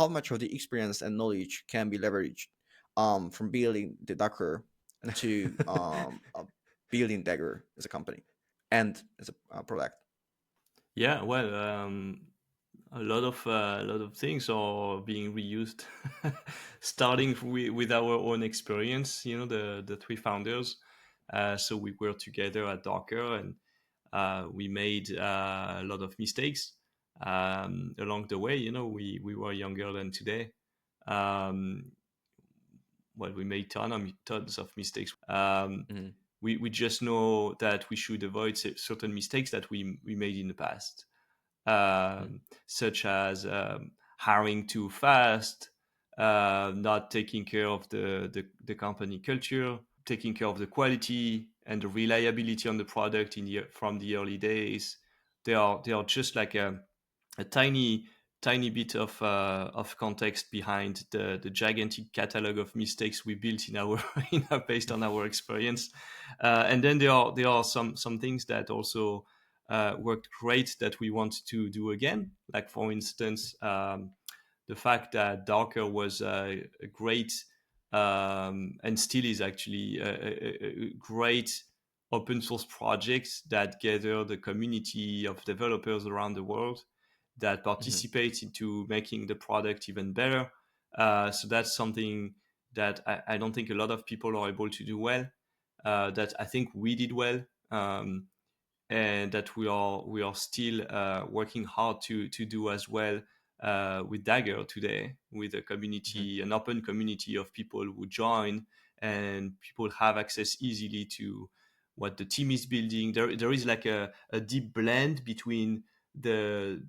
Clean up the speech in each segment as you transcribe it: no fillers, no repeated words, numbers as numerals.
how much of the experience and knowledge can be leveraged from building the Docker to building Dagger as a company and as a product. Yeah, well, a lot of things are being reused, starting with our own experience. You know, the three founders. So we were together at Docker, and we made a lot of mistakes along the way. You know, we were younger than today. Um, well, we made tons of mistakes. Mhm. We just know that we should avoid certain mistakes that we made in the past, Mhm. such as hiring too fast, not taking care of the company culture, taking care of the quality and the reliability on the product from the early days. They are just like a tiny bit of context behind the gigantic catalog of mistakes we built in our, based on our experience. And then there are some things that also worked great that we want to do again. Like for instance, the fact that Docker was a great and still is actually a great open source project that gather the community of developers around the world that Mhm. participate into making the product even better. So that's something that I don't think a lot of people are able to do well. That I think we did well, and that we are still working hard to do as well with Dagger today, with a Mhm. community, an open community of people who join, and people have access easily to what the team is building. There is like a deep blend between the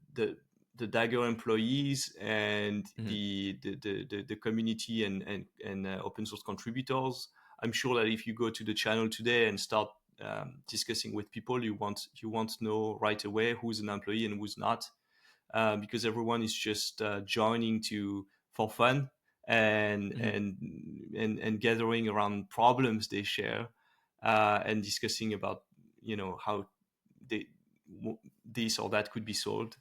Dagger employees and Mhm. the community and open source contributors. I'm sure that if you go to the channel today and start discussing with people, you won't know right away who's an employee and who's not, because everyone is just joining to for fun and Mhm. gathering around problems they share, and discussing about how they, this or that could be solved.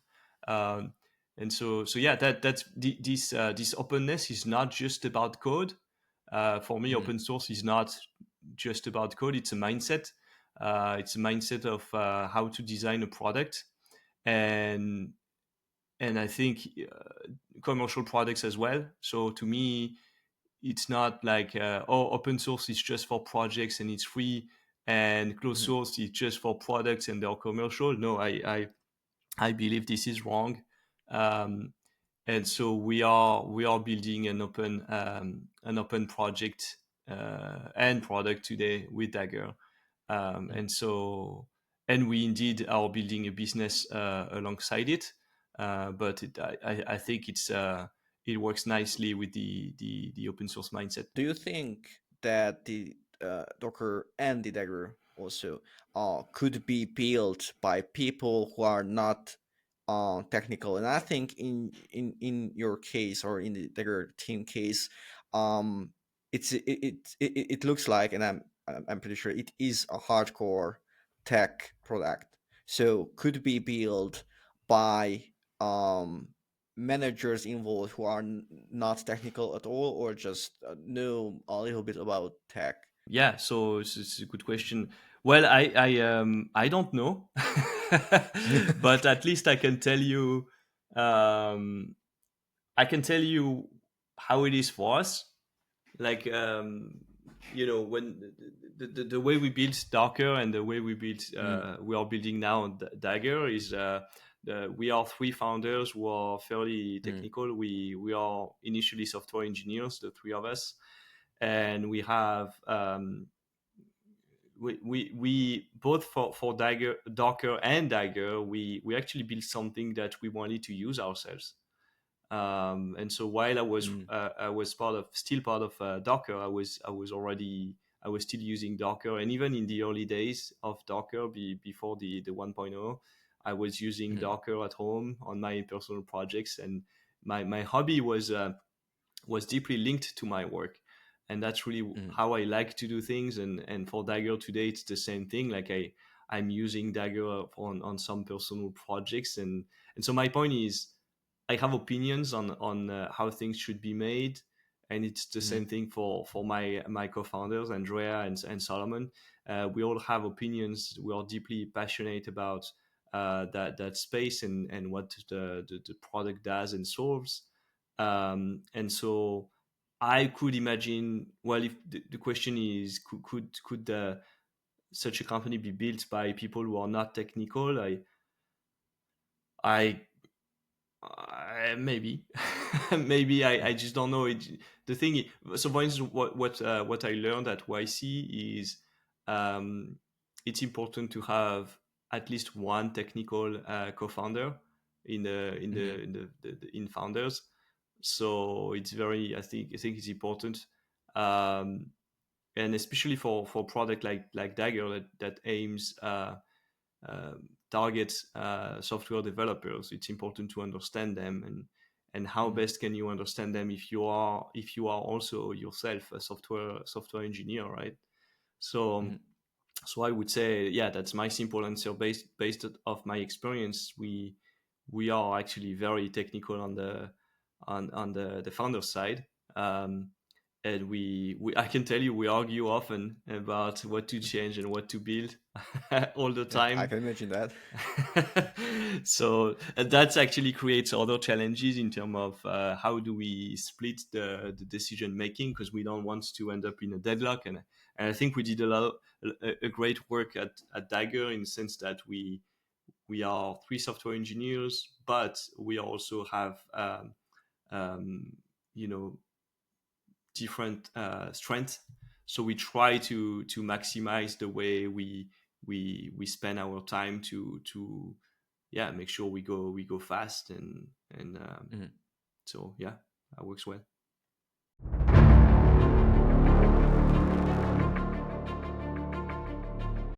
Um, and so yeah, this openness is not just about code. For me, Mhm. open source is not just about code. It's a mindset. It's a mindset of how to design a product, and I think commercial products as well. So to me, it's not like open source is just for projects and it's free, and closed Mhm. source is just for products and they're commercial. No, I believe this is wrong. Um, and so we are building an open project and product today with Dagger. Mhm. And we indeed are building a business alongside it. But I think it works nicely with the open source mindset. Do you think that the Docker and the Dagger also could be built by people who are not technical? And I think in your case or in the Dagger team case, um, it looks like, and I'm pretty sure it is a hardcore tech product. So could be built by managers involved who are not technical at all or just know a little bit about tech. Yeah, so it's a good question. Well, I don't know, but at least um, I can tell you how it is for us. Like when the way we built Docker and the way Mhm. we are building now Dagger is we are three founders who are fairly Mhm. technical. We are initially software engineers, the three of us, and we have we both for Docker and Dagger, we actually built something that we wanted to use ourselves. And so while Mhm. I was still part of Docker, I was still using Docker, and even in the early days of Docker, before the 1.0, I was using Mhm. Docker at home on my personal projects, and my hobby was deeply linked to my work, and that's really Mhm. how I like to do things. And for Dagger today, it's the same thing. Like I'm using Dagger on some personal projects, and so my point is I have opinions on how things should be made, and it's the Hmm. same thing for my co-founders, Andrea and Solomon. We all have opinions. We are deeply passionate about that space and what the product does and solves. And so I could imagine. Well, if the question is, could such a company be built by people who are not technical? I maybe maybe I just don't know it. The thing so for instance, what I learned at YC is um, it's important to have at least one technical co-founder Hmm. in founders. So it's very, I think it's important, um, and especially for product like Dagger that aims target software developers. It's important to understand them, and how Hmm. best can you understand them if you are also yourself a software engineer, right? So so I would say, yeah, that's my simple answer based off my experience. We are actually very technical on the founder side. And we I can tell you we argue often about what to change and what to build all the Yeah, I time. can imagine that. So that actually creates other challenges in terms of how do we split the decision making, because we don't want to end up in a deadlock. And I think we did a great work at Dagger, in the sense that we are three software engineers, but we also have um, you know different strengths. So we try to maximize the way we spend our time to yeah, make sure we go fast, and Mhm. so yeah, that works well.